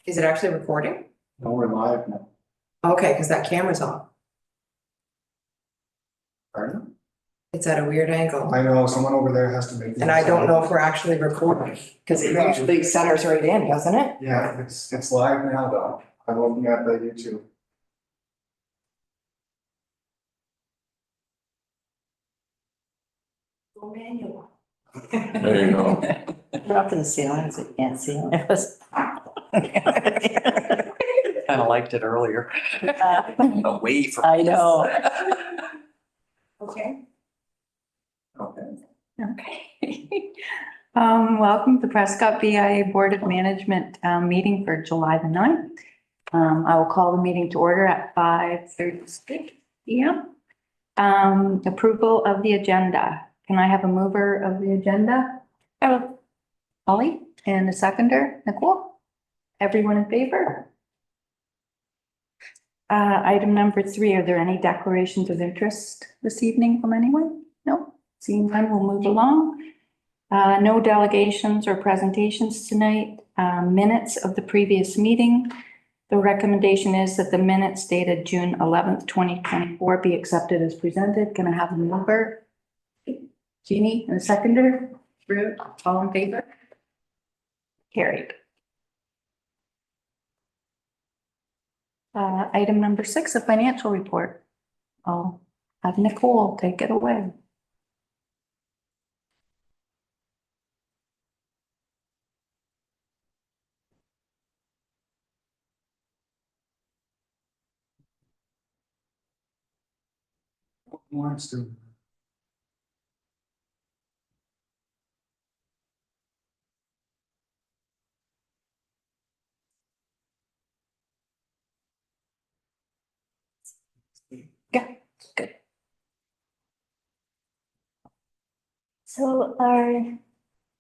Is it actually recording? No, we're live now. Okay, because that camera's on. Pardon? It's at a weird angle. I know, someone over there has to make. And I don't know if we're actually recording, because it usually centers right in, doesn't it? Yeah, it's live now though. I'm looking at the YouTube. Go manual. There you go. We're up in the ceiling, so you can't see them. It was. Kind of liked it earlier. Away from. I know. Okay. Okay. Okay. Welcome to Prescott BIA Board of Management meeting for July the 9th. I will call the meeting to order at 5:36 p.m. Approval of the agenda. Can I have a mover of the agenda? Holly, and a seconder, Nicole? Everyone in favor? Item number 3, are there any declarations of interest this evening from anyone? No? Seeing none, we'll move along. No delegations or presentations tonight. Minutes of the previous meeting. The recommendation is that the minutes dated June 11th, 2024 be accepted as presented. Can I have a mover? Jeannie, and a seconder? Ruth, all in favor? Carried. Item number 6, a financial report. I'll have Nicole take it away. Lawrence doing. Yeah, good. So our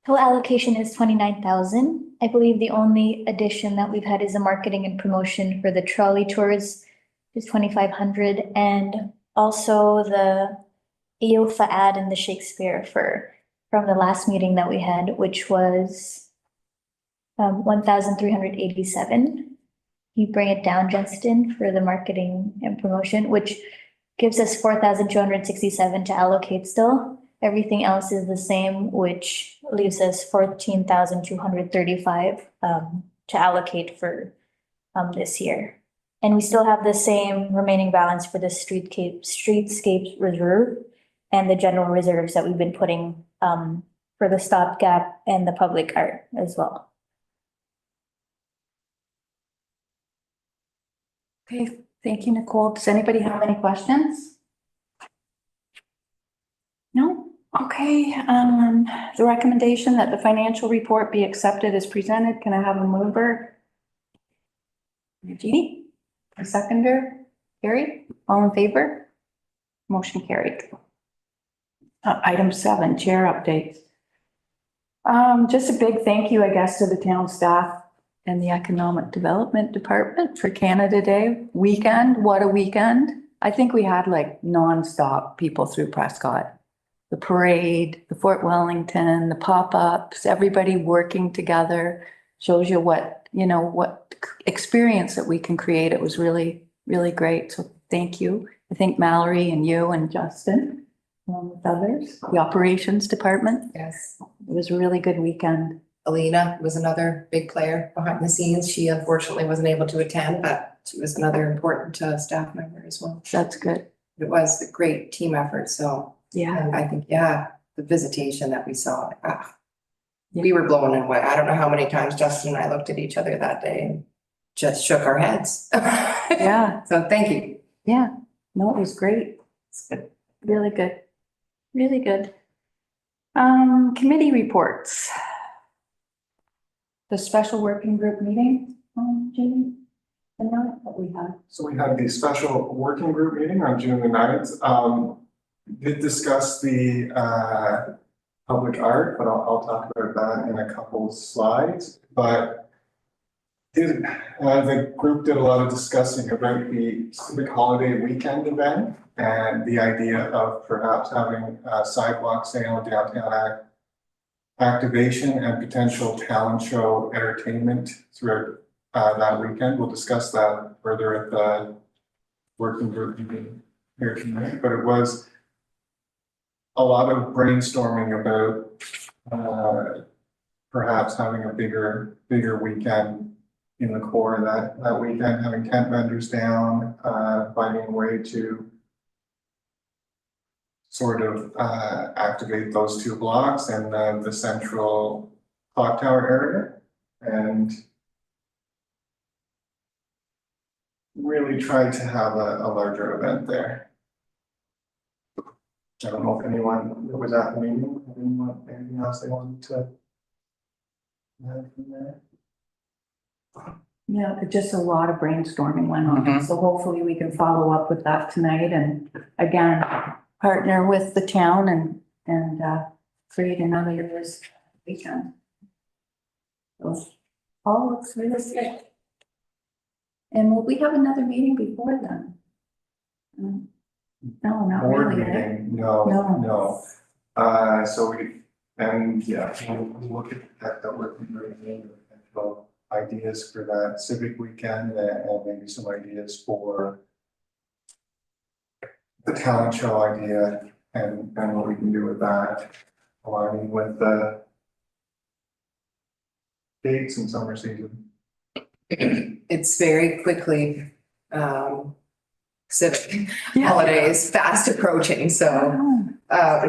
total allocation is 29,000. I believe the only addition that we've had is the marketing and promotion for the trolley tours is 2,500, and also the EOFA ad and the Shakespeare from the last meeting that we had, which was 1,387. You bring it down, Justin, for the marketing and promotion, which gives us 4,267 to allocate still. Everything else is the same, which leaves us 14,235 to allocate for this year. And we still have the same remaining balance for the streetscapes reserve and the general reserves that we've been putting for the stopgap and the public art as well. Okay, thank you, Nicole. Does anybody have any questions? No? Okay, the recommendation that the financial report be accepted as presented. Can I have a mover? Jeannie? A seconder? Carried? All in favor? Motion carried. Item 7, chair updates. Just a big thank you, I guess, to the town staff and the Economic Development Department for Canada Day weekend. What a weekend. I think we had like nonstop people through Prescott. The parade, the Fort Wellington, the pop-ups, everybody working together shows you what experience that we can create. It was really, really great. So thank you. I think Mallory and you and Justin, along with others, the operations department. Yes. It was a really good weekend. Alina was another big player behind the scenes. She unfortunately wasn't able to attend, but she was another important staff member as well. That's good. It was a great team effort, so. Yeah. And I think, the visitation that we saw, we were blown away. I don't know how many times Justin and I looked at each other that day and just shook our heads. Yeah. So thank you. Yeah. No, it was great. It's good. Really good. Really good. Committee reports. The special working group meeting, Jamie, and not what we had. So we had the special working group meeting on June the 9th. Did discuss the public art, but I'll talk about that in a couple slides. But the group did a lot of discussing about the civic holiday weekend event and the idea of perhaps having a sidewalk sale, downtown activation, and potential talent show entertainment throughout that weekend. We'll discuss that further at the working group meeting here tonight, but it was a lot of brainstorming about perhaps having a bigger weekend in the core that weekend, having tent vendors down, finding a way to sort of activate those two blocks and the central clock tower area, and really tried to have a larger event there. I don't know if anyone was at the meeting, anything else they wanted to add from there? Yeah, just a lot of brainstorming went on, so hopefully we can follow up with that tonight and again, partner with the town and create another year's weekend. So, all looks really good. And will we have another meeting before then? No, not Board really, right? meeting, No. no. So we'll look at the working group meeting, potential ideas for that civic weekend and maybe some ideas for the talent show idea and what we can do with that, aligning with the dates and summer season. It's very quickly, civic holidays fast approaching, so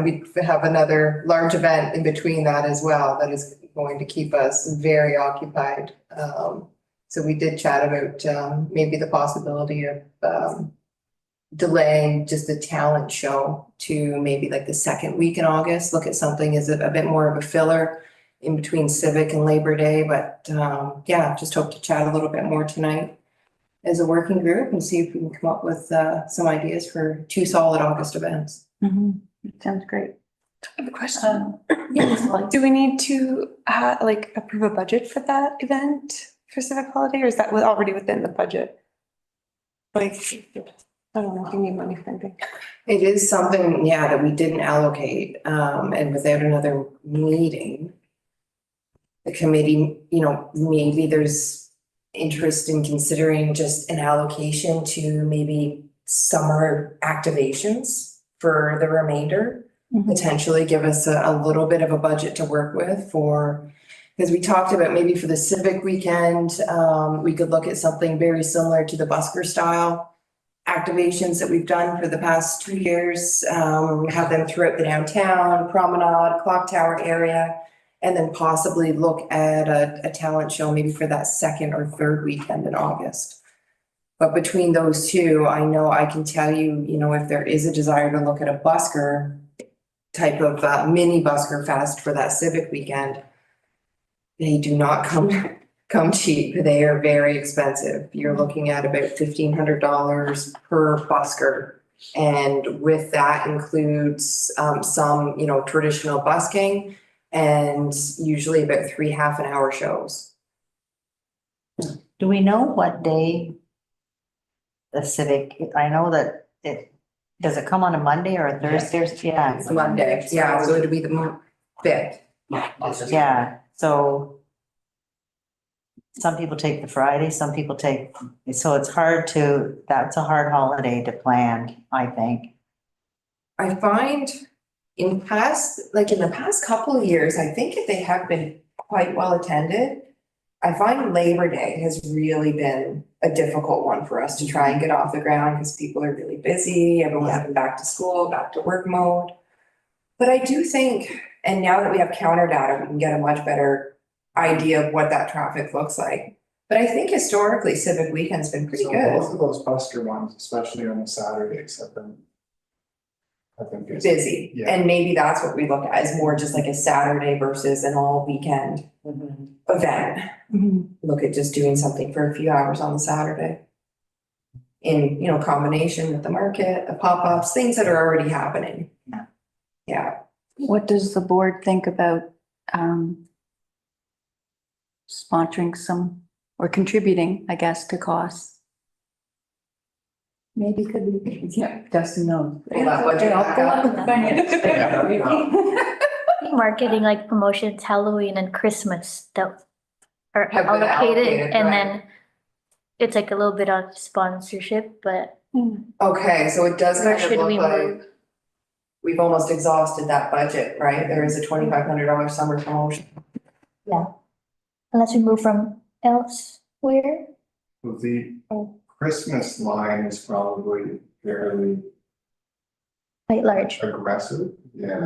we have another large event in between that as well that is going to keep us very occupied. So we did chat about maybe the possibility of delaying just the talent show to maybe like the second week in August, look at something as a bit more of a filler in between civic and Labor Day, but yeah, just hope to chat a little bit more tonight as a working group and see if we can come up with some ideas for 2 solid August events. Sounds great. I have a question. Yes, like, Do we need to like approve a budget for that event for civic holiday, or is that already within the budget? Like, I don't know if you need money for anything. It is something, yeah, that we didn't allocate, and without another meeting, the committee, maybe there's interest in considering just an allocation to maybe summer activations for the remainder. Potentially give us a little bit of a budget to work with because we talked about maybe for the civic weekend, we could look at something very similar to the busker style activations that we've done for the past 2 years. We have them throughout the downtown, promenade, clock tower area, and then possibly look at a talent show maybe for that second or third weekend in August. But between those two, I know I can tell you, if there is a desire to look at a busker type of mini busker fest for that civic weekend, they do not come cheap. They are very expensive. You're looking at about $1,500 per busker. And with that includes some, traditional busking and usually about 3 half-an-hour shows. Do we know what day the civic, I know that does it come on a Monday or a Thursday? Yeah. It's Monday, yeah, so it'll be the 5th. Yeah, so some people take the Friday, some people take, so it's that's a hard holiday to plan, I think. I find in the past couple of years, I think if they have been quite well attended, I find Labor Day has really been a difficult one for us to try and get off the ground because people are really busy, everyone's been back to school, back to work mode. But I do think, and now that we have counter data, we can get a much better idea of what that traffic looks like. But I think historically Civic Weekend's been pretty So good. both of those busker ones, especially on the Saturdays, have been Busy. Yeah. And maybe that's what we look at is more just like a Saturday versus an all weekend event. Look at just doing something for a few hours on the Saturday. In, combination with the market, the pop-ups, things that are already happening. Yeah. what does the board think about sponsoring some or contributing, I guess, to costs? Maybe could be, yeah, Justin knows. Pull that budget back up. Marketing like promotions, Halloween and Christmas, that are Have been allocated allocated, and right. then it's like a little bit of sponsorship, but Okay, so it does where kind of should look we like move? we've almost exhausted that budget, right? There is a $2,500 summer promotion. Unless we move from elsewhere? The Oh. Christmas line is probably fairly Quite large. aggressive, yeah.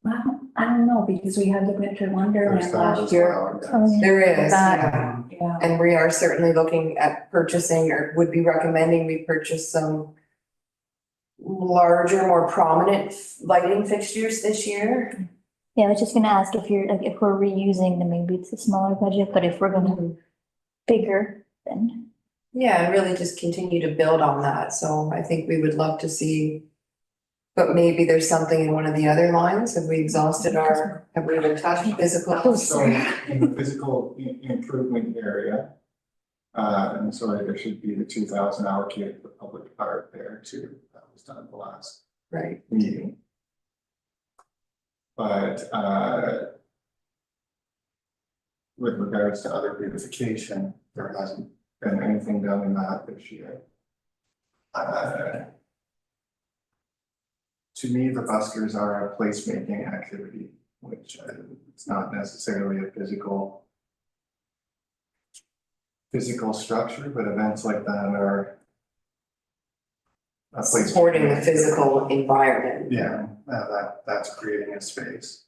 Well, I don't know, because we had the Winter There's Wonderland that last as year. well, yes. Oh, yeah. There is, That- yeah. Yeah. And we are certainly looking at purchasing or would be recommending we purchase some larger, more prominent lighting fixtures this year. Yeah, I was just gonna ask if you're, like, if we're reusing, then maybe it's a smaller budget, but if we're gonna bigger, then. Yeah, and really just continue to build on that. So I think we would love to see. But maybe there's something in one of the other lines. Have we exhausted have we even touched physical? So in the physical improvement area, and sorry, there should be the 2,000 allocated for public art there too. That was done at the last Right. meeting. But with regards to other beautification, there hasn't been anything done in that this year. To me, the buskers are a placemaking activity, which it's not necessarily a physical structure, but events like that are a place. Supporting the physical environment. Yeah, that's creating a space.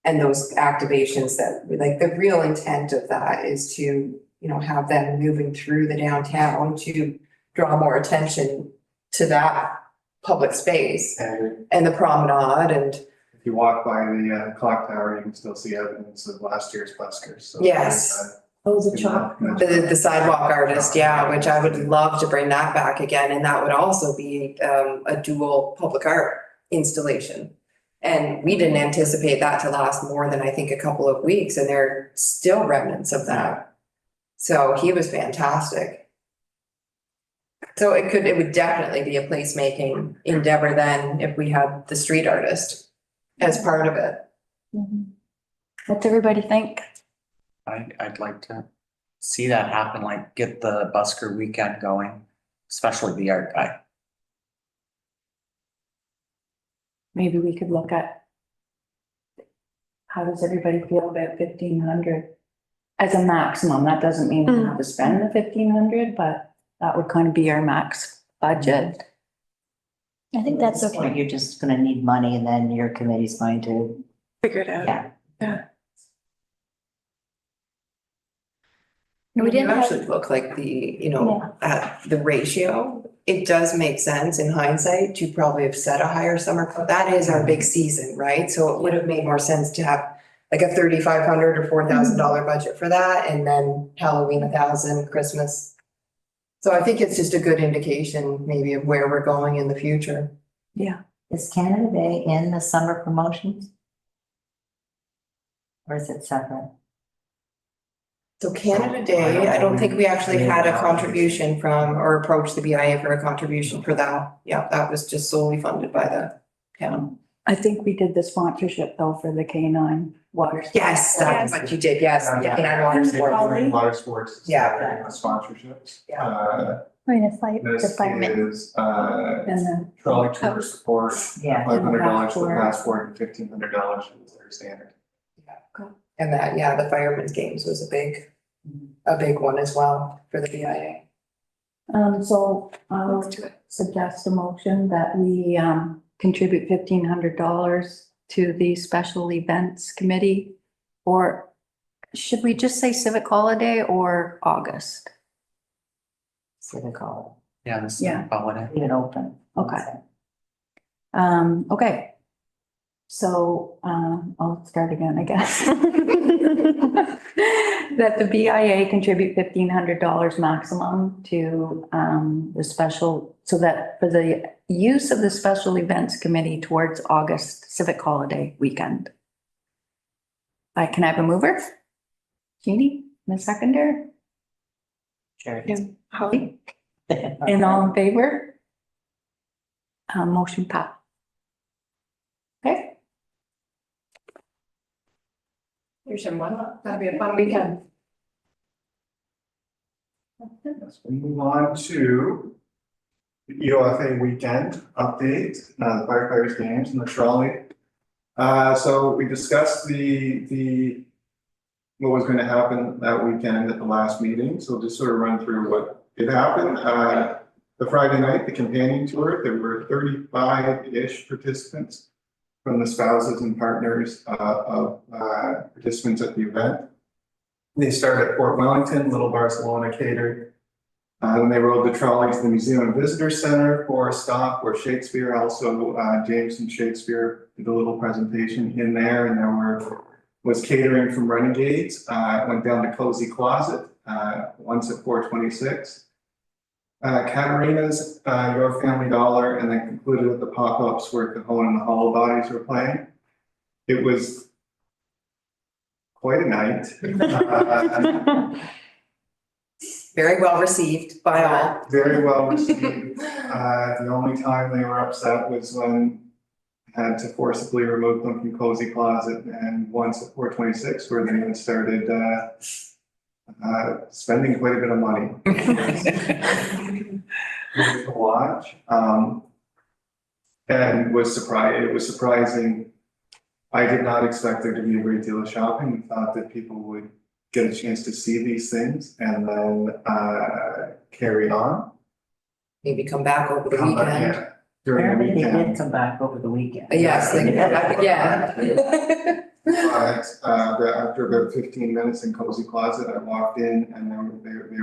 And those activations that, like, the real intent of that is to, have them moving through the downtown to draw more attention to that public space And and the promenade and, if you walk by the clock tower, you can still see evidence of last year's buskers. So Yes. Oh, the chalk. the sidewalk artist, yeah, which I would love to bring that back again. And that would also be a dual public art installation. And we didn't anticipate that to last more than, I think, a couple of weeks, and there are still remnants of that. So he was fantastic. So it would definitely be a placemaking endeavor then if we had the street artist as part of it. What's everybody think? I'd like to see that happen, like get the busker weekend going, especially the art guy. Maybe we could look at. How does everybody feel about 1,500? As a maximum, that doesn't mean we have to spend the 1,500, but that would kind of be our max budget. I think that's At this point, okay. You're just gonna need money and then your committee's going to, Figure it out. yeah. We When you didn't have, actually look like at the ratio, it does make sense in hindsight to probably have set a higher summer club. That is our big season, right? So it would have made more sense to have like a $3,500 or $4,000 budget for that, and then Halloween 1,000, Christmas. So I think it's just a good indication maybe of where we're going in the future. Is Canada Day in the summer promotions? Or is it separate? So Canada Day, I don't think we actually had a contribution from, or approached the BIA for a contribution for that. Yeah, that was just solely funded by the town. I think we did the sponsorship though for the K9 water. Yes, that's what you did, yes. Yeah. And water sports. Water sports. Yeah. Sponsorships. Yeah. the This firemen. is And then, trolley tour support, Yeah. $500 for the passport and $1,500 for the third standard. And that, yeah, the firemen's games was a big one as well for the BIA. so I'll suggest a motion that we, contribute $1,500 to the special events committee. Or should we just say civic holiday or August? Civic hall, Yeah, this is Yeah. holiday. leave it open. Okay. Okay. So, I'll start again, I guess. That the BIA contribute $1,500 maximum to, the special, so that for the use of the special events committee towards August civic holiday weekend. Can I have a mover? Jeannie, and a seconder? Sure. Yeah. Holly? And all in favor? Motion passed. Okay. Here's your one. That'll be a fun weekend. Let's move on to the EOFA weekend update, the firefighters games and the trolley. So we discussed what was gonna happen that weekend at the last meeting, so just sort of run through what did happen. The Friday night, the companion tour, there were 35-ish participants from the spouses and partners of participants at the event. They started at Fort Wellington, Little Barcelona catered. Then they rode the trolley to the Museum and Visitor Center for a stop where Shakespeare, also Jameson Shakespeare did a little presentation in there, and there was catering from Renegades. Went down to Cozy Closet, once at 426. Katarina's, Your Family Dollar, and then concluded at the pop-ups where Cajon and the Hollow Bodies were playing. It was quite a night. Very well received by all. Very well received. The only time they were upset was when I had to forcibly remove them from Cozy Closet, and once at 426 where they even started spending quite a bit of money. To watch, and was surprised. It was surprising. I did not expect there to be a great deal of shopping. We thought that people would get a chance to see these things and then carry on. Maybe come back over the Come back, weekend. yeah, during the Apparently they did weekend. come back over the weekend. Yes, they can come back again. But after about 15 minutes in Cozy Closet, I walked in and there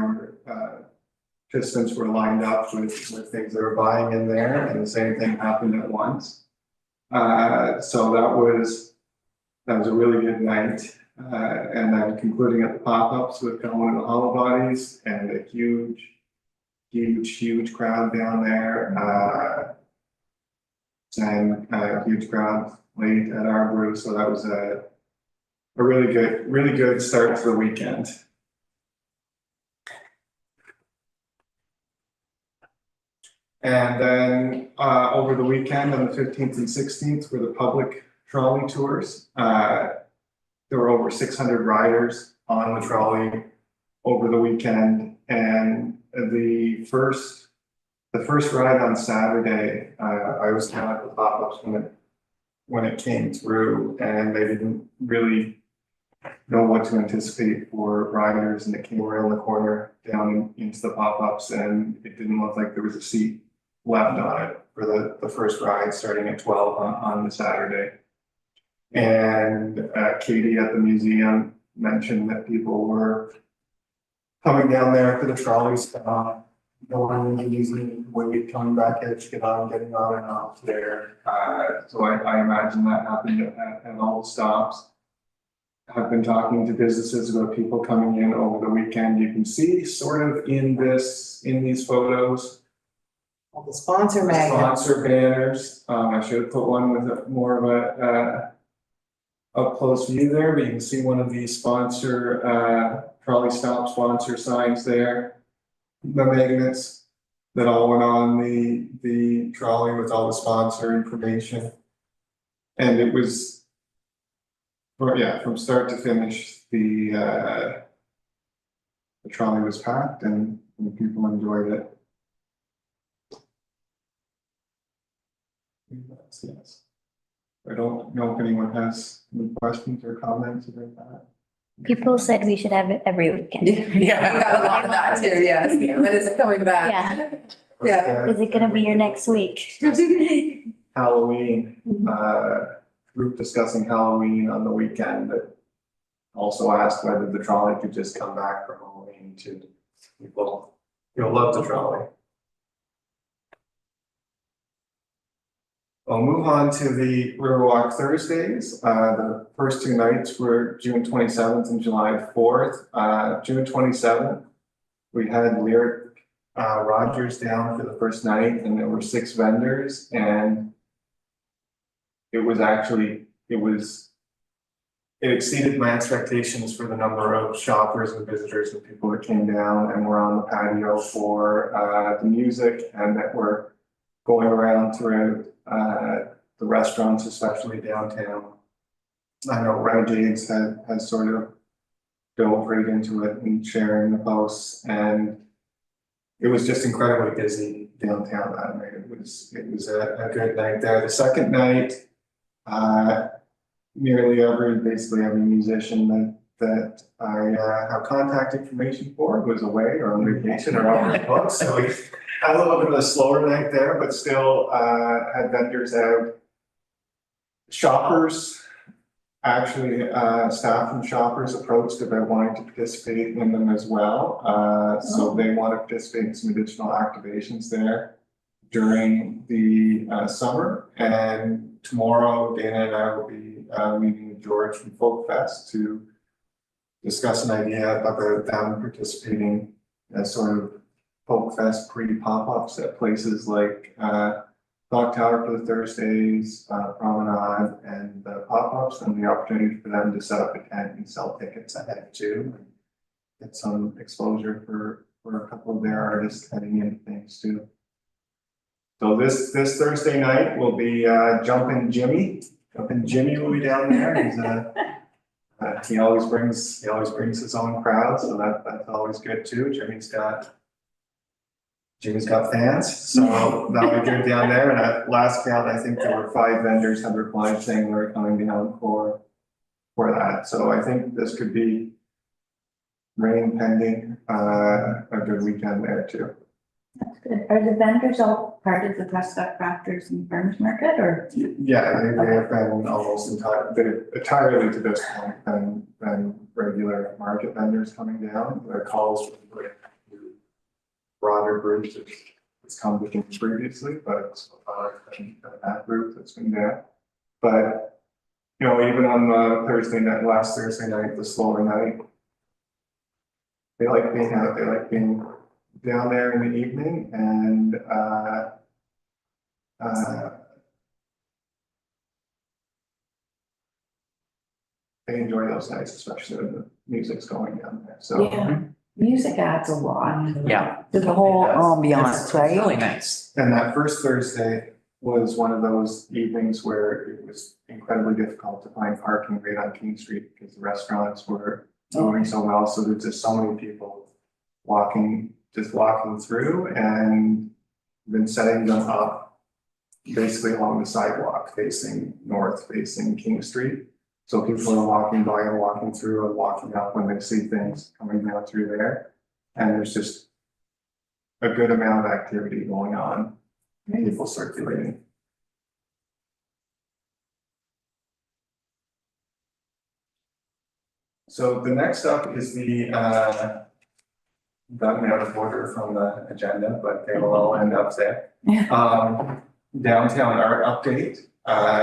were participants were lined up with things they were buying in there, and the same thing happened at once. So that was a really good night. And then concluding at the pop-ups with Cajon and the Hollow Bodies, and a huge crowd down there. And a huge crowd late at our brew, so that was a really good start to the weekend. And then over the weekend on the 15th and 16th were the public trolley tours. There were over 600 riders on the trolley over the weekend, and the first ride on Saturday, I was down at the pop-ups when it came through, and they didn't really know what to anticipate for riders, and it came around the corner down into the pop-ups, and it didn't look like there was a seat left on it for the first ride starting at 12 on the Saturday. And Katie at the museum mentioned that people were coming down there for the trolley stop, going in the museum, wait, coming back at getting on and off there. So I imagine that happened at all the stops. I've been talking to businesses about people coming in over the weekend. You can see sort of in these photos, All the sponsor magnets. sponsor banners. I should have put one with more of a up close view there, but you can see one of these sponsor trolley stop sponsor signs there. The magnets that all went on the trolley with all the sponsor information. And it was, from start to finish, the trolley was packed and people enjoyed it. Yes. I don't know if anyone has any questions or comments about that. People said we should have it every weekend. Yeah, we got a lot of that too, yes. When is it coming back? Yeah. Yeah. Is it gonna be your next week? Halloween, group discussing Halloween on the weekend, but also asked whether the trolley could just come back for Halloween too. People, you'll love the trolley. I'll move on to the Riverwalk Thursdays. The first two nights were June 27th and July 4th. June 27th, we had Lyric Rogers down for the first night, and there were 6 vendors, and it exceeded my expectations for the number of shoppers and visitors and people that came down and were on the patio for the music, and that were going around throughout the restaurants, especially downtown. I know Renegades has sort of dove right into it and sharing the posts, and it was just incredibly busy downtown that night. It was a good night there. The second night, basically every musician that I have contact information for was away or on vacation or off their books. So we had a little bit of a slower night there, but still had vendors out. Shoppers, actually, staff from Shoppers approached about wanting to participate in them as well. So they want to participate in some additional activations there during the summer. And tomorrow, Dana and I will be meeting with George from Folk Fest to discuss an idea about them participating as sort of Folk Fest pre-pop-ups at places like Clock Tower for the Thursdays, Promenade, and the pop-ups, and the opportunity for them to set up a tent and sell tickets ahead too. And get some exposure for a couple of their artists heading into things too. So this Thursday night will be Jumpin' Jimmy. Jumpin' Jimmy will be down there. He's he always brings his own crowd, so that's always good too. Jimmy's got fans, so that'll be good down there. And at last count, I think there were 5 vendors had replied saying they're coming down for that. So I think this could be, rain pending, a good weekend there too. That's good. Are the vendors all part of the Prescott Crafters and Farmers Market, or? Yeah, they have been almost entirely to this point been regular market vendors coming down. Their calls for broader groups it's come to them previously, but so far it's been that group that's been there. But you know, even on the last Thursday night, the slower night, they like being out. They like being down there in the evening, and they enjoy those nights, especially when the music's going down there. So Yeah, music adds a lot. Yeah. To the whole ambiance, It's right? really nice. and that first Thursday was one of those evenings where it was incredibly difficult to find parking right on King Street because the restaurants were doing so well. So there's just so many people walking through, and been setting them up basically along the sidewalk facing north, facing King Street. So people are walking by and walking through and walking up when they see things coming down through there. And there's just a good amount of activity going on, people circulating. So the next up is gotten out of order from the agenda, but they will all end up there. Downtown art update.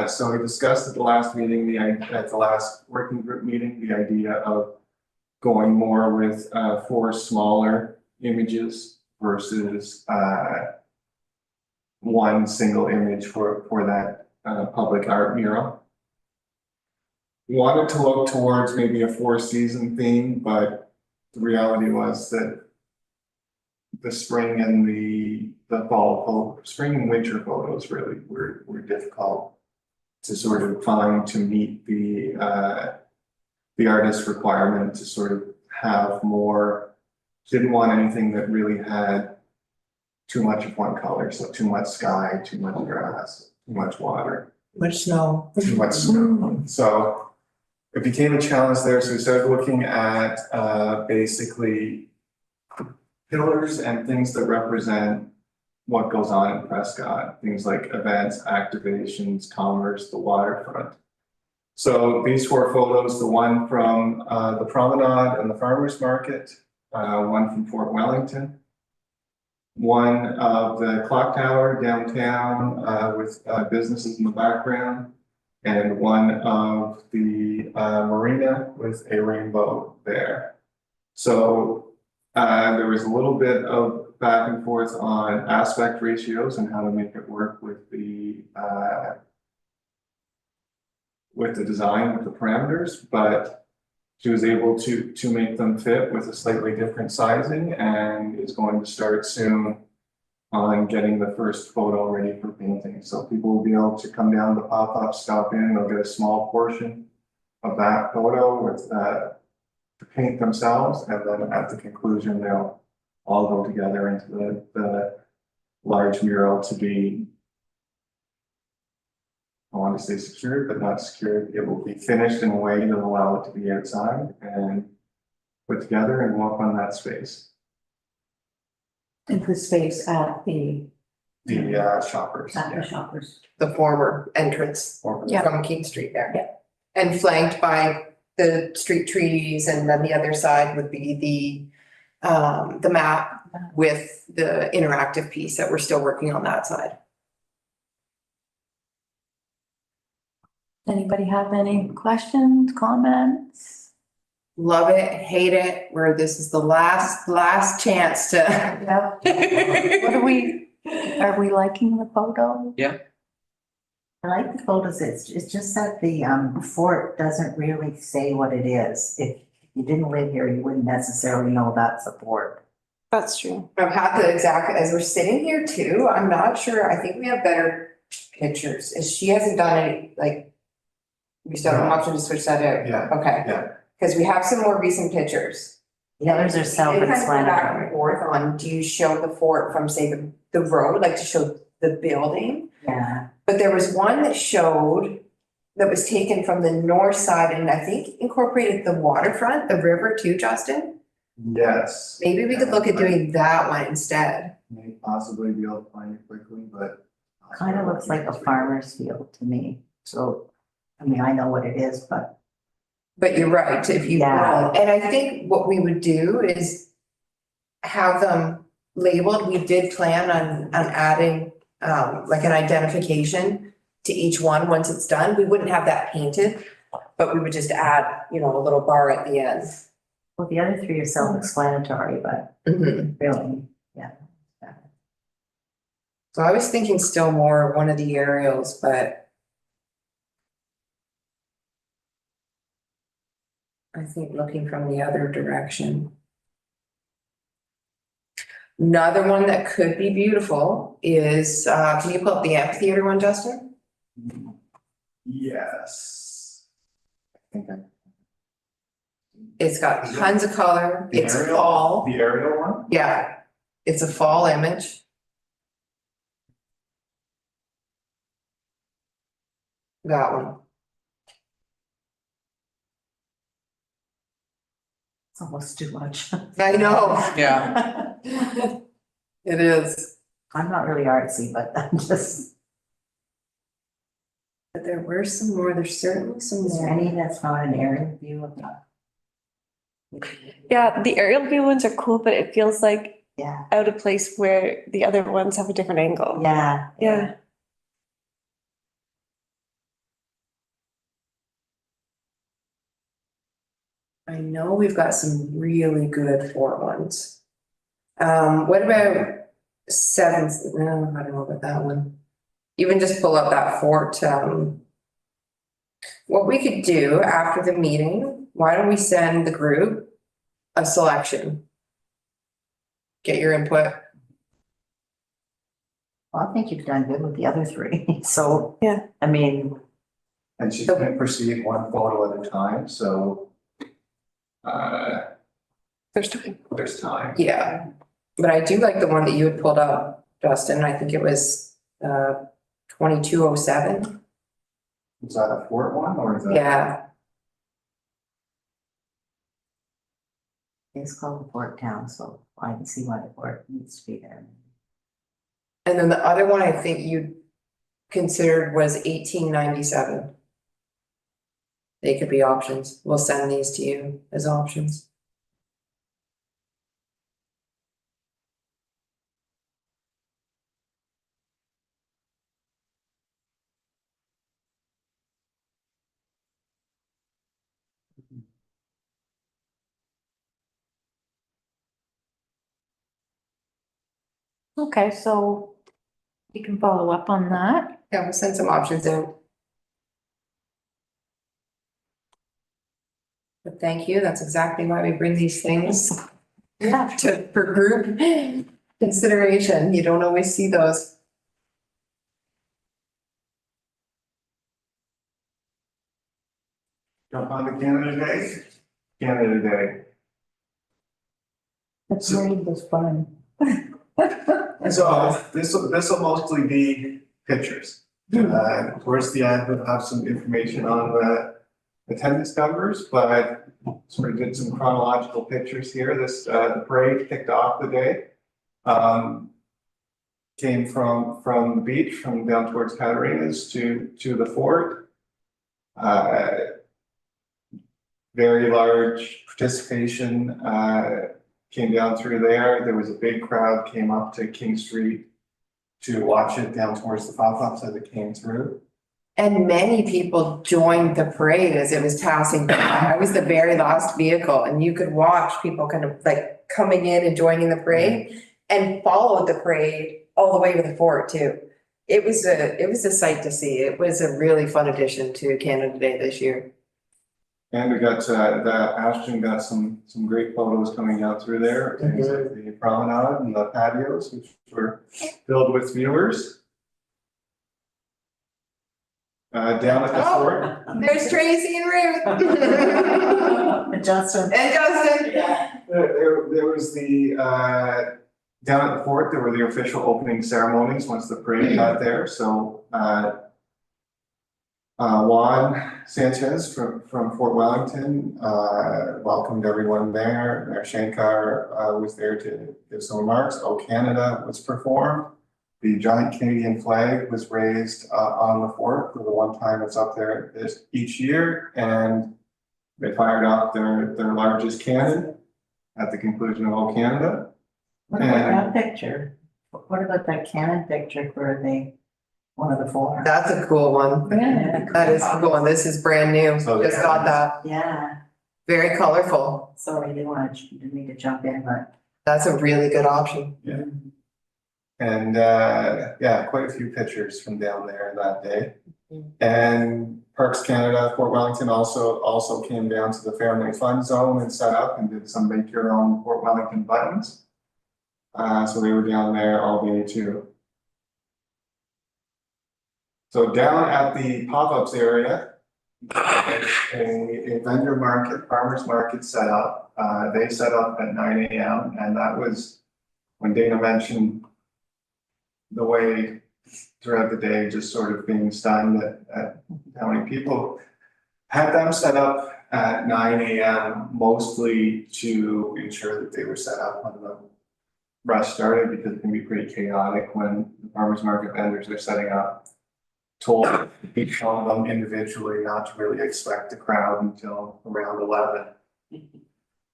So we discussed at the last meeting, at the last working group meeting, the idea of going more with 4 smaller images versus 1 single image for that public art mural. Wanted to look towards maybe a 4-season theme, but the reality was that the spring and the fall, spring and winter photos really were difficult to sort of find to meet the artist's requirement to sort of have more. Didn't want anything that really had too much of one color, so too much sky, too much grass, too much water. Much snow. Too much snow. So it became a challenge there. So we started looking at basically pillars and things that represent what goes on in Prescott, things like events, activations, commerce, the waterfront. So these 4 photos, the one from the Promenade and the Farmers Market, one from Fort Wellington, one of the Clock Tower downtown with businesses in the background, and one of the marina with a rainbow there. So there was a little bit of back and forth on aspect ratios and how to make it work with the design, with the parameters, but she was able to make them fit with a slightly different sizing, and is going to start soon on getting the first photo ready for painting. So people will be able to come down to the pop-up, stop in, they'll get a small portion of that photo with the paint themselves, and then at the conclusion, they'll all go together into the large mural to be, I want to say secured, but not secured. It will be finished in a way that will allow it to be outside and put together and walk on that space. into space at the Shoppers, at the yeah. shoppers. The former entrance Yeah. from King Street there. Yeah. And flanked by the street trees, and then the other side would be the map with the interactive piece that we're still working on that side. Anybody have any questions, comments? Love it, hate it, where this is the last chance to. Yeah. What are we liking the photo? I like the photos, it's just that the fort doesn't really say what it is. If you didn't live here, you wouldn't necessarily know that's a fort. That's true. I've had the exact, as we're sitting here too, I'm not sure, I think we have better pictures, as she hasn't done any, like. We still have an option to switch that out. Yeah. Okay. Yeah. Cause we have some more recent pictures. The others are They kind of go back self-explanatory. and forth on, do you show the fort from, say, the road, like to show the building? Yeah, But there was one that showed, that was taken from the north side and I think incorporated the waterfront, the river too, Justin? Yes. Maybe we could look at doing that one instead. May possibly be able to find it quickly, but. kind of looks like a farmer's field to me. So, I mean, I know what it is, but But you're right, if you Yeah. will. And I think what we would do is have them labeled. We did plan on adding like an identification to each one once it's done. We wouldn't have that painted, but we would just add, you know, a little bar at the end. well, the other three are self-explanatory, but really, yeah. So I was thinking still more of one of the aerials, but I think looking from the other direction. Another one that could be beautiful is, can you pull up the amphitheater one, Justin? Yes. I think I. It's got tons of color, The it's aerial? fall, The aerial one? yeah, it's a fall image. That one. It's almost too much. I know. Yeah. It is. I'm not really artsy, but I'm just, But there were some more, there's certainly some is there more. any that's not an aerial view of that? Yeah, the aerial view ones are cool, but it feels like Yeah, out of place where the other ones have a different angle. yeah. Yeah. I know we've got some really good fort ones. What about seventh? No, I don't know about that one. Even just pull up that fort, what we could do after the meeting, why don't we send the group a selection? Get your input. Well, I think you've done good with the other three, so. Yeah. I mean, And she can proceed one photo at a time, so. There's time. There's time. Yeah, but I do like the one that you had pulled up, Justin. I think it was 2207. Is that a fort one or is that? Yeah, it's called Fort Town, so I can see why the fort needs to be there. and then the other one I think you considered was 1897. They could be options. We'll send these to you as options. Okay, so we can follow up on that. Yeah, we'll send some options out. But thank you. That's exactly why we bring these things for group consideration. You don't always see those. Jump on to Canada Day. Canada Day. The parade was fun. So this will mostly be pictures. Towards the end, we'll have some information on the attendance numbers, but I sort of did some chronological pictures here. This, the parade kicked off the day. Came from the beach, from down towards Catarinas to the fort. Very large participation, came down through there. There was a big crowd came up to King Street to watch it down towards the pop-ups as it came through. And many people joined the parade as it was passing by. I was the very last vehicle and you could watch people kind of like coming in and joining the parade and followed the parade all the way to the fort too. It was a sight to see. It was a really fun addition to Canada Day this year. And we got, Ashton got some great photos coming down through there, things like the promenade and the patios, which were filled with viewers. Down at the fort. There's Tracy and Ruth. And Justin. And Justin. There was the, down at the fort, there were the official opening ceremonies once the parade got there, so, Juan Sanchez from Fort Wellington, welcomed everyone there. Mayor Shankar, was there to give some remarks. Oh Canada was performed. The giant Canadian flag was raised, on the fort for the one time it's up there each year, and they fired off their largest cannon at the conclusion of Oh Canada. What about that picture? What about that cannon picture for one of the four? That's a cool one. Yeah. That is a cool one. This is brand new. So Just got that. Yeah, Very colorful. sorry, didn't mean to jump in, but. That's a really good option. Yeah. And, yeah, quite a few pictures from down there that day. And Parks Canada, Fort Wellington also came down to the family fun zone and set up and did some make your own Fort Wellington buttons. So they were down there all day too. So down at the pop-ups area, a vendor market, farmers market set up. They set up at 9 a.m. and that was when Dana mentioned the way throughout the day, just sort of being stunned at how many people had them set up at 9 a.m. mostly to ensure that they were set up when the rush started, because it can be pretty chaotic when the farmers market vendors are setting up. Told each one of them individually not to really expect the crowd until around 11.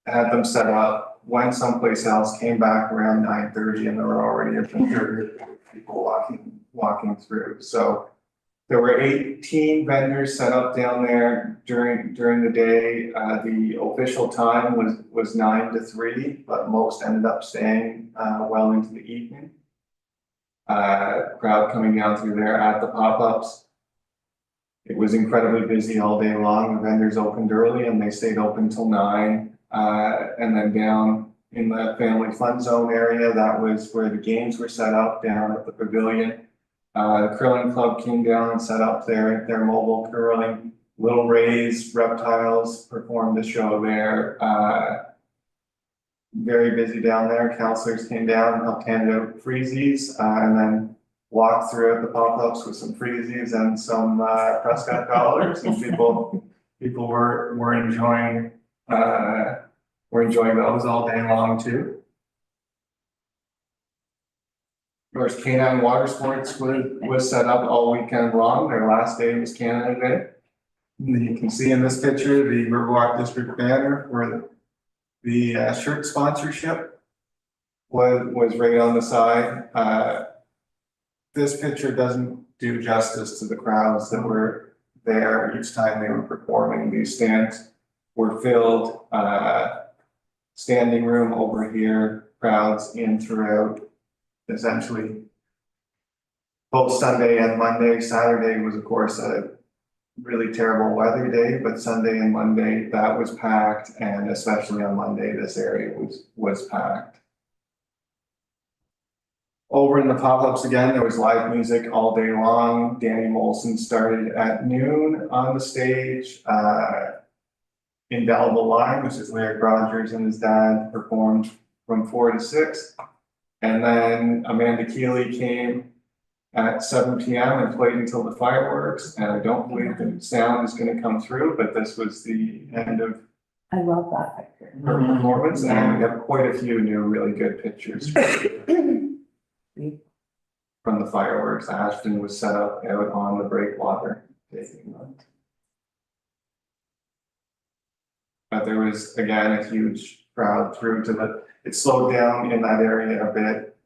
Had them set up, went someplace else, came back around 9:30, and there were already a third of people walking through. So there were 18 vendors set up down there during the day. The official time was 9 to 3, but most ended up staying well into the evening. Crowd coming down through there at the pop-ups. It was incredibly busy all day long. The vendors opened early and they stayed open till 9. And then down in the family fun zone area, that was where the games were set up down at the pavilion. The curling club came down and set up their mobile curling. Little Ray's Reptiles performed a show there. Very busy down there. Counselors came down and helped hand out freezies, and then walked throughout the pop-ups with some freezies and some Prescott dollars, and people were enjoying those all day long too. Of course, Canine Water Sports was set up all weekend long. Their last day was Canada Day. You can see in this picture the Riverwalk District banner where the shirt sponsorship was right on the side. This picture doesn't do justice to the crowds that were there each time they were performing. These stands were filled, standing room over here, crowds in throughout, essentially both Sunday and Monday. Saturday was, of course, a really terrible weather day, but Sunday and Monday that was packed, and especially on Monday, this area was packed. Over in the pop-ups again, there was live music all day long. Danny Molson started at noon on the stage. Indelible Line, which is Larry Rogers and his dad performed from 4 to 6. And then Amanda Keeley came at 7 p.m. and played until the fireworks. And I don't believe the sound is going to come through, but this was the end of I love that. her performance. And we have quite a few new really good pictures from the fireworks. Ashton was set up out on the breakwater. But there was, again, a huge crowd through to it slowed down in that area a bit,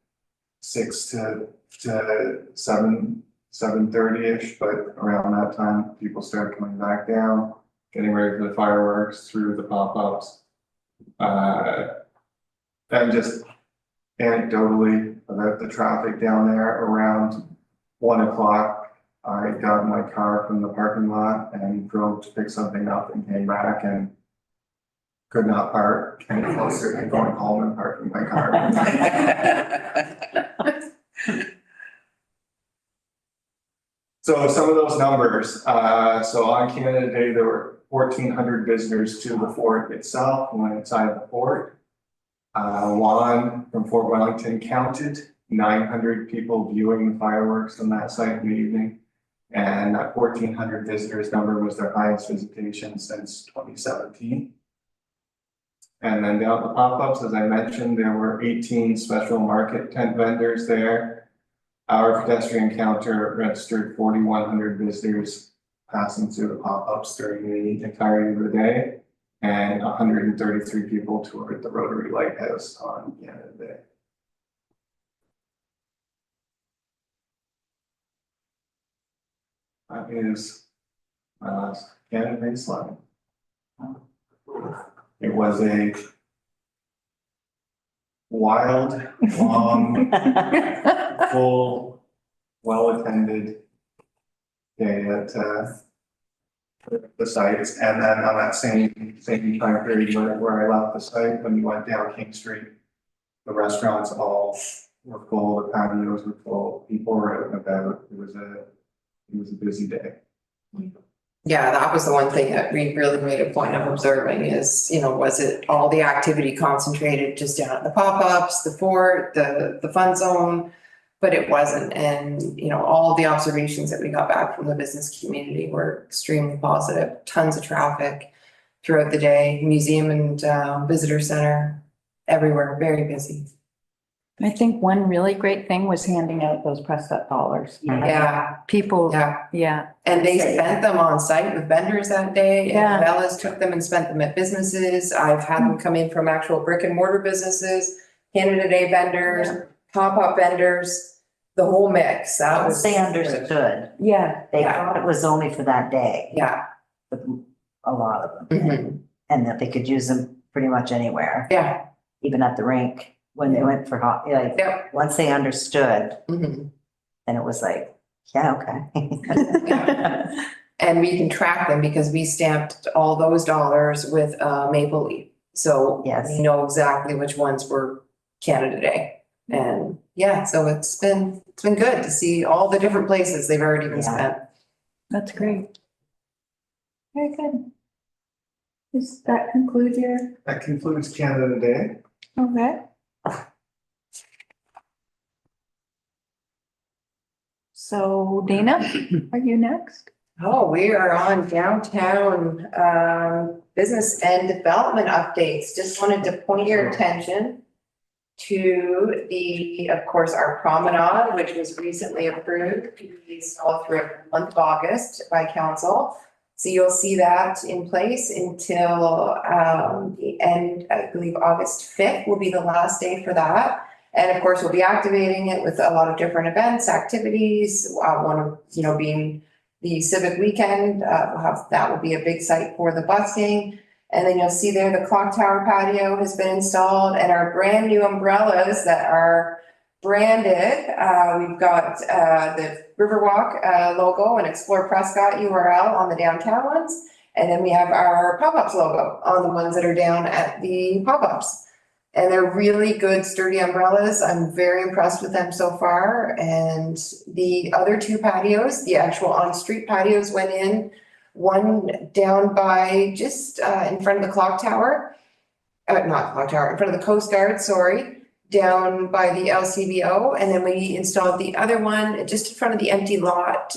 6 to 7:30-ish, but around that time, people started coming back down, getting ready for the fireworks through the pop-ups. And just anecdotally about the traffic down there, around 1 o'clock, I got in my car from the parking lot and drove to pick something up and came back and could not park any closer than going home and parking my car. So some of those numbers, so on Canada Day, there were 1,400 visitors to the fort itself and went inside the fort. Juan from Fort Wellington counted 900 people viewing the fireworks on that site in the evening. And that 1,400 visitors number was their highest visitation since 2017. And then down at the pop-ups, as I mentioned, there were 18 special market tent vendors there. Our pedestrian counter registered 4,100 visitors passing through the pop-ups during the entirety of the day, and 133 people toured the Rotary Lighthouse on Canada Day. That is my last Canada Day slide. It was a wild, long, full, well-attended day at the sites. And then on that same time period where I left the site, when you went down King Street, the restaurants all were full, the patios were full, people were out and about. It was a busy day. Yeah, that was the one thing that we really made a point of observing is, was it all the activity concentrated just down at the pop-ups, the fort, the fun zone? But it wasn't. And, all the observations that we got back from the business community were extremely positive. Tons of traffic throughout the day, museum and visitor center, everywhere, very busy. I think one really great thing was handing out those pressed up dollars. Yeah, People, yeah. yeah, And they spent them on site with vendors that day. Yeah. And Bella's took them and spent them at businesses. I've had them come in from actual brick and mortar businesses, Canada Day vendors, pop-up vendors, the whole mix. That was. They understood. yeah. They Yeah. thought it was only for that day, Yeah. but a lot of them. Mhm. And that they could use them pretty much anywhere, Yeah. even at the rink when they went for Yeah. once they understood, Mhm. then it was like, yeah, okay. And we can track them because we stamped all those dollars with maple leaf. So Yes. we know exactly which ones were Canada Day. And yeah, so it's been good to see all the different places they've already been Yeah. spent. That's great. Very good. Does that conclude your, That concludes Canada Day. okay? So Dana, are you next? Oh, we are on downtown business and development updates. Just wanted to point your attention to of course, our promenade, which was recently approved, all throughout the month of August by council. So you'll see that in place until the end, I believe August 5th will be the last day for that. And of course, we'll be activating it with a lot of different events, activities, one of, being the civic weekend. That will be a big site for the busking. And then you'll see there the clock tower patio has been installed and our brand new umbrellas that are branded. We've got the Riverwalk logo and Explore Prescott URL on the downtown ones. And then we have our pop-ups logo on the ones that are down at the pop-ups. And they're really good, sturdy umbrellas. I'm very impressed with them so far. And the other two patios, the actual on-street patios went in one down by just in front of the clock tower. Not clock tower, in front of the Coast Guard, sorry, down by the LCBO. And then we installed the other one just in front of the empty lot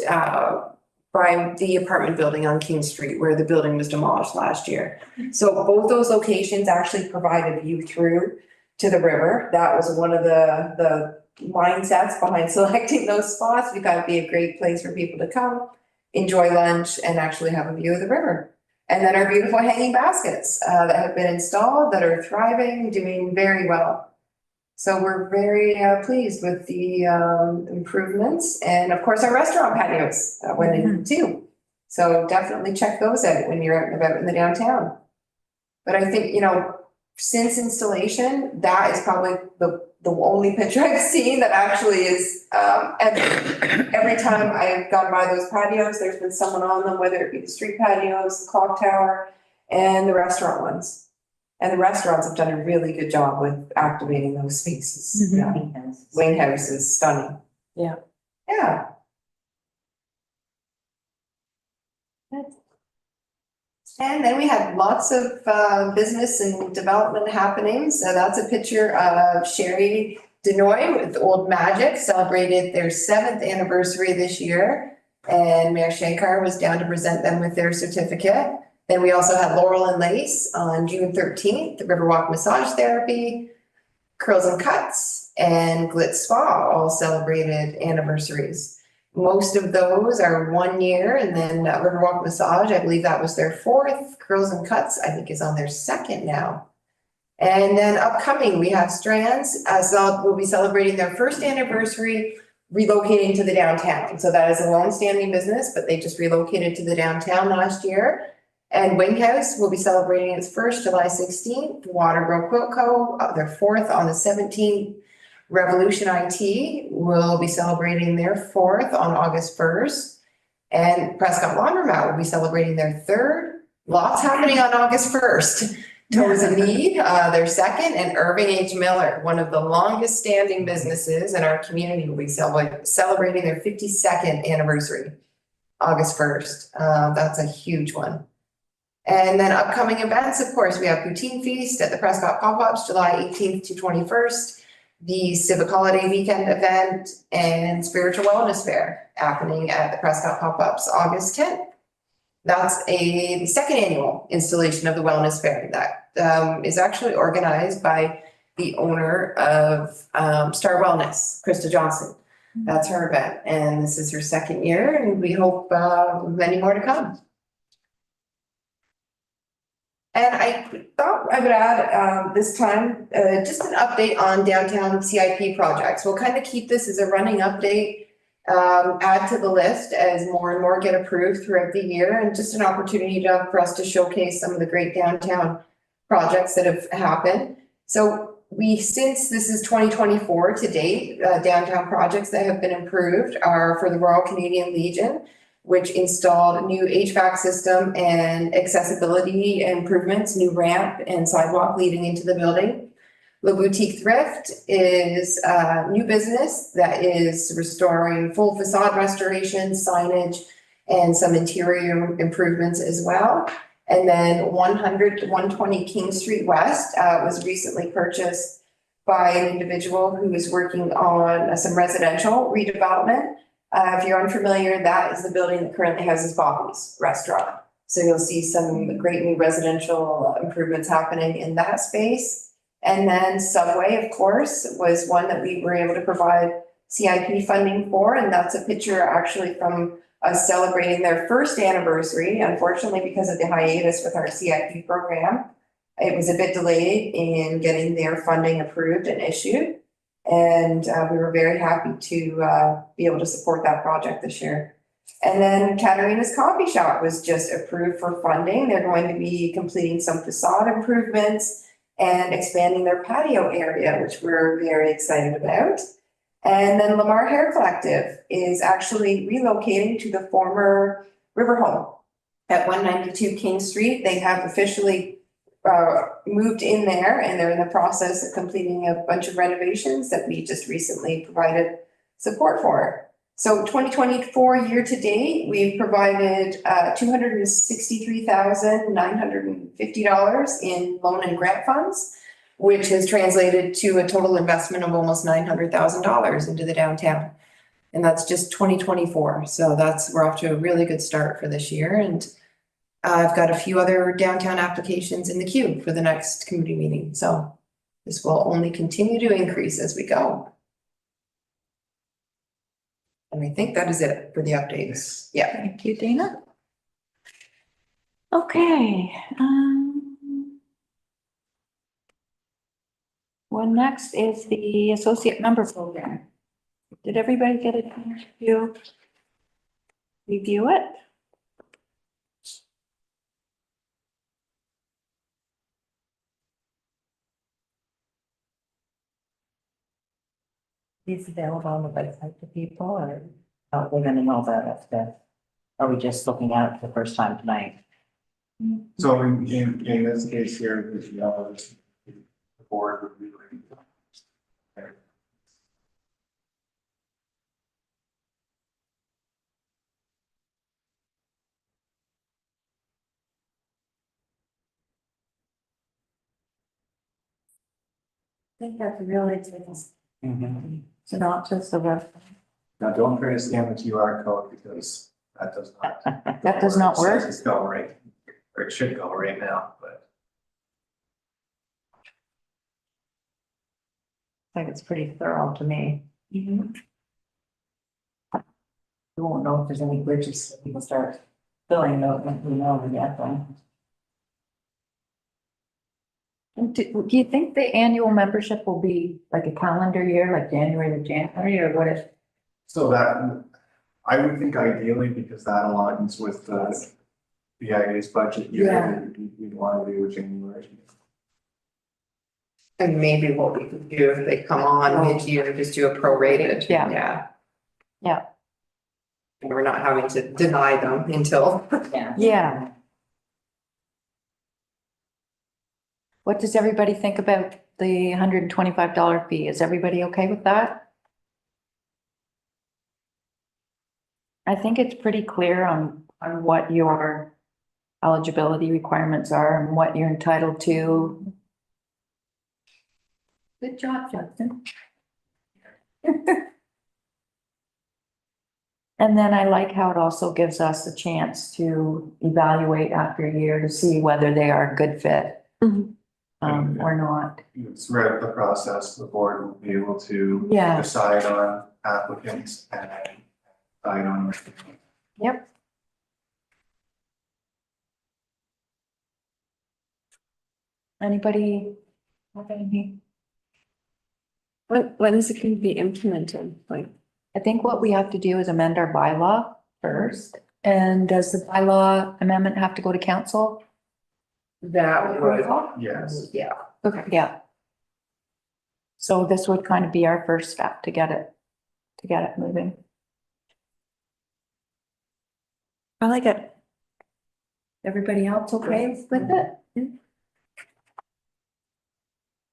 by the apartment building on King Street where the building was demolished last year. So both those locations actually provide a view through to the river. That was one of the mindsets behind selecting those spots. We thought it'd be a great place for people to come, enjoy lunch, and actually have a view of the river. And then our beautiful hanging baskets that have been installed, that are thriving, doing very well. So we're very pleased with the improvements. And of course, our restaurant patios went in too. So definitely check those out when you're out and about in the downtown. But I think, you know, since installation, that is probably the only picture I've seen that actually is every time I've gone by those patios, there's been someone on them, whether it be the street patios, the clock tower, and the restaurant ones. And the restaurants have done a really good job with activating those spaces. Yeah. Wayne House is stunning. Yeah. Yeah. And then we had lots of business and development happenings. So that's a picture of Sherry Denoy with Old Magic, celebrated their 7th anniversary this year. And Mayor Shankar was down to present them with their certificate. Then we also had Laurel and Lace on June 13th, the Riverwalk Massage Therapy, Curls and Cuts, and Glitz Spa all celebrated anniversaries. Most of those are 1 year, and then Riverwalk Massage, I believe that was their 4th. Curls and Cuts, I think, is on their 2nd now. And then upcoming, we have Strands, as will be celebrating their 1st anniversary, relocating to the downtown. So that is a long-standing business, but they just relocated to the downtown last year. And Wing House will be celebrating its 1st, July 16th. Waterboro Quilt Co., their 4th on the 17th. Revolution IT will be celebrating their 4th on August 1st. And Prescott Laundromat will be celebrating their 3rd. Lots happening on August 1st. Toes and Knee, their 2nd, and Irving H. Miller, one of the longest standing businesses in our community, will be celebrating their 52nd anniversary, August 1st. That's a huge one. And then upcoming events, of course, we have Poutine Feast at the Prescott Pop-Ups, July 18th to 21st, the Civic Holiday Weekend event, and Spiritual Wellness Fair happening at the Prescott Pop-Ups, August 10th. That's the 2nd annual installation of the Wellness Fair that is actually organized by the owner of Star Wellness, Krista Johnson. That's her event, and this is her 2nd year, and we hope many more to come. And I thought I would add this time just an update on downtown CIP projects. We'll kind of keep this as a running update, add to the list as more and more get approved throughout the year, and just an opportunity for us to showcase some of the great downtown projects that have happened. So since this is 2024 to date, downtown projects that have been improved are for the Royal Canadian Legion, which installed a new HVAC system and accessibility improvements, new ramp and sidewalk leading into the building. La Boutique Thrift is a new business that is restoring full facade restoration, signage, and some interior improvements as well. And then 100 to 120 King Street West was recently purchased by an individual who is working on some residential redevelopment. If you're unfamiliar, that is the building that currently houses Bobby's Restaurant. So you'll see some great new residential improvements happening in that space. And then Subway, of course, was one that we were able to provide CIP funding for. And that's a picture actually from us celebrating their 1st anniversary. Unfortunately, because of the hiatus with our CIP program, it was a bit delayed in getting their funding approved and issued. And we were very happy to be able to support that project this year. And then Katarina's Coffee Shop was just approved for funding. They're going to be completing some facade improvements and expanding their patio area, which we're very excited about. And then Lamar Hair Collective is actually relocating to the former River Home at 192 King Street. They have officially moved in there, and they're in the process of completing a bunch of renovations that we just recently provided support for. So 2024 year to date, we've provided $263,950 in loan and grant funds, which has translated to a total investment of almost $900,000 into the downtown. And that's just 2024. So we're off to a really good start for this year. And I've got a few other downtown applications in the queue for the next committee meeting. So this will only continue to increase as we go. And I think that is it for the updates. Yeah. Thank you, Dana. Okay, well, next is the associate member program. Did everybody get a chance to review it? These available on the website to people, or, oh, we're gonna know that after, are we just looking at it for the first time tonight? So in this case here, the board would be reviewing. I think that's really synopsis of a, Now, don't try to scan the QR code because that does not. that does not work. It's go right, or it should go right now, but. I think it's pretty thorough to me. You won't know if there's any glitches, if people start filling out, when we know we get them. Do you think the annual membership will be like a calendar year, like January to January, or what if? So that, I would think ideally, because that aligns with the BIA's budget year, we'd want to do a January. And maybe what we could do if they come on mid-year, just do a prorated. Yeah. Yeah. Yeah. And we're not having to deny them until. Yeah. What does everybody think about the $125 fee? Is everybody okay with that? I think it's pretty clear on what your eligibility requirements are and what you're entitled to. Good job, Justin. And then I like how it also gives us a chance to evaluate after a year to see whether they are a good fit. Or not. Throughout the process, the board will be able to Yeah. decide on applicants and decide on. Yep. Anybody have anything? When is it going to be implemented? Like, I think what we have to do is amend our bylaw first. And does the bylaw amendment have to go to council? That would, Yes. yeah. Okay, yeah. So this would kind of be our first step to get it moving. I like it. Everybody else okay with it?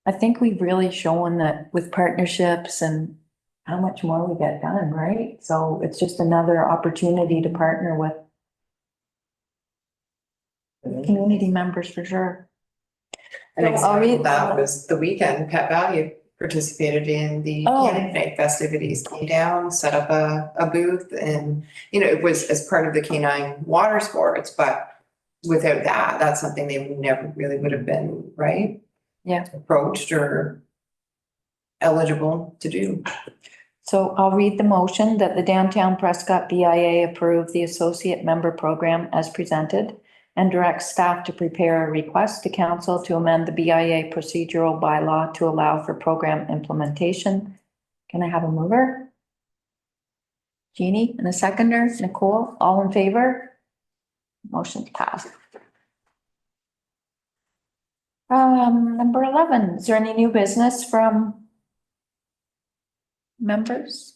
I think we've really shown that with partnerships and how much more we get done, right? So it's just another opportunity to partner with community members for sure. An So I'll example read- of that was the weekend, Pet Value participated in the Oh. Canada Night festivities, came down, set up a booth and, it was as part of the canine water sports, but without that, that's something they never really would have been, right? Yeah. Approached or eligible to do. So I'll read the motion that the Downtown Prescott BIA approve the associate member program as presented and direct staff to prepare a request to council to amend the BIA procedural bylaw to allow for program implementation. Can I have a mover? Jeannie and a seconder, Nicole, all in favor? Motion's passed. Number 11, is there any new business from members?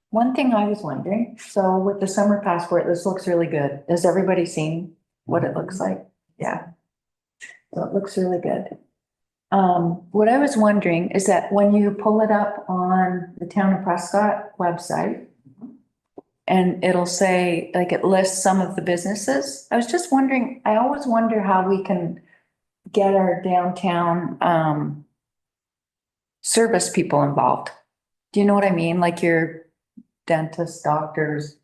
One thing I was wondering, so with the summer passport, this looks really good. Has everybody seen what it looks like? Yeah. So it looks really good. What I was wondering is that when you pull it up on the Town of Prescott website, and it'll say, like, it lists some of the businesses, I was just wondering, I always wonder how we can get our downtown, service people involved. Do you know what I mean? Like your dentists, doctors,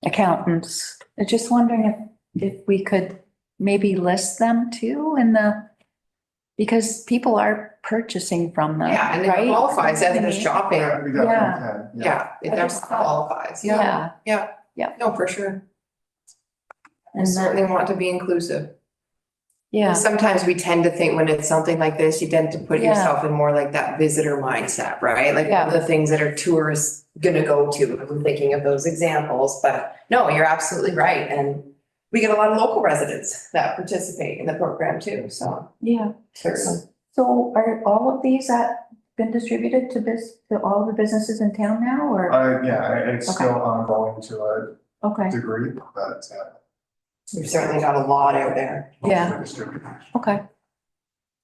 accountants. I'm just wondering if we could maybe list them too in the, because people are purchasing from them, Yeah, and it right? qualifies as a shopping. We definitely can, Yeah, it I just definitely qualifies. Yeah, Yeah, yeah. Yeah. No, for sure. and We then, certainly want to be inclusive. yeah, Sometimes we tend to think when it's something like this, you tend to put Yeah. yourself in more like that visitor mindset, right? Like one of the things that are tourists gonna go to, I'm thinking of those examples, but no, you're absolutely right. And we get a lot of local residents that participate in the program too, so yeah. certainly. So are all of these that been distributed to all the businesses in town now, or? Yeah, it's Okay. still ongoing to Okay, a degree, but. We've certainly got a lot out there. Yeah. mostly distributed. okay.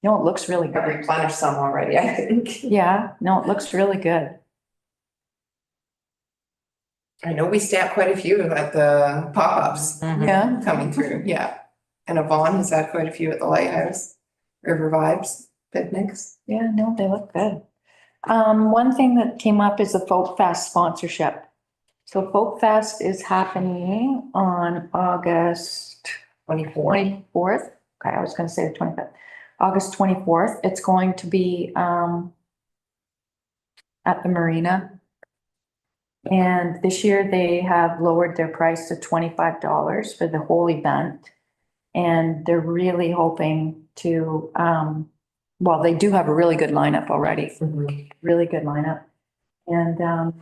No, it looks really I've good. replenished some already, I think. Yeah, no, it looks really good. I know we stamped quite a few at the pop-ups Yeah. coming through, yeah. And Yvonne has had quite a few at the Lighthouse, River Vibes, picnics. Yeah, no, they look good. One thing that came up is the Folk Fest sponsorship. So Folk Fest is happening on August 24th. Okay, I was gonna say the 25th. August 24th. It's going to be, at the marina. And this year they have lowered their price to $25 for the whole event. And they're really hoping to, well, they do have a really good lineup already, really good lineup. And,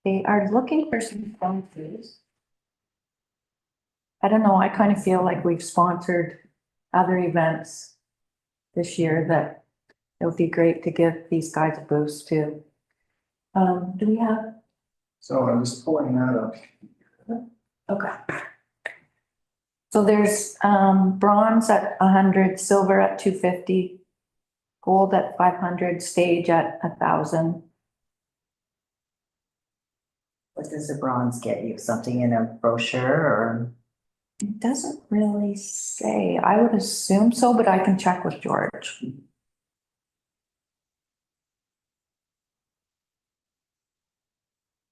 they are looking for some sponsors. I don't know, I kind of feel like we've sponsored other events this year that it would be great to give these guys a boost too. Do we have? So I'm just pulling that up. Okay. So there's, bronze at 100, silver at 250, gold at 500, stage at 1,000. What does the bronze get you? Something in a brochure or? It doesn't really say. I would assume so, but I can check with George.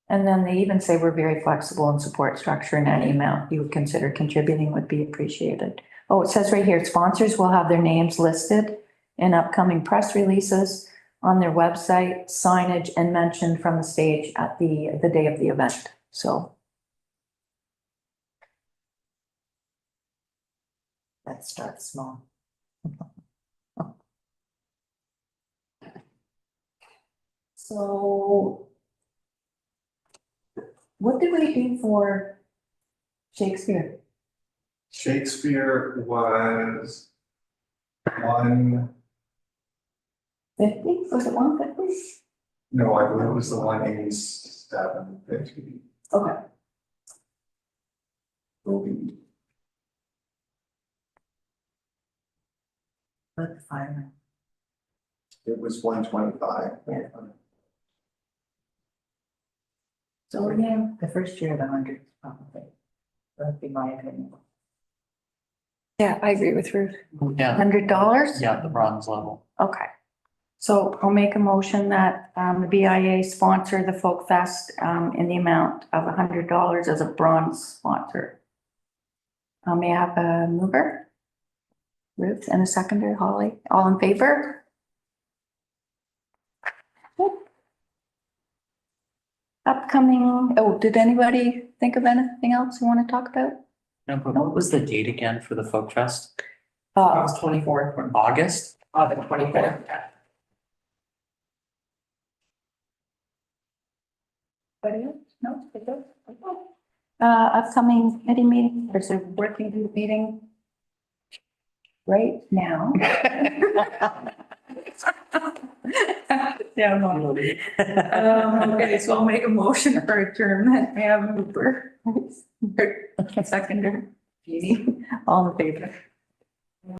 And then they even say we're very flexible and support structure, and any amount you would consider contributing would be appreciated. Oh, it says right here, sponsors will have their names listed in upcoming press releases on their website, signage, and mentioned from the stage at the day of the event. So Let's start small. So what did we do for Shakespeare? Shakespeare was 150. Was it 150? No, I believe it was the 187.50. Okay. But the fireman. It was 125. Yeah. So yeah, The first year of the hundreds, probably. That'd be my opinion. Yeah, I agree with Ruth. Yeah, $100? yeah, the bronze level. Okay. So I'll make a motion that the BIA sponsor the Folk Fest in the amount of $100 as a bronze sponsor. May I have a mover? Ruth, and a seconder, Holly. All in favor? Upcoming, oh, did anybody think of anything else you want to talk about? No, but what was the date again for the Folk Fest? August 24th, August? August 24th. Anybody else? No? They good? Okay. Upcoming committee meeting, there's a working group meeting right now. Yeah, no. Okay, so I'll make a motion for adjournment. May I have a mover? Seconder, Jeannie, all in favor?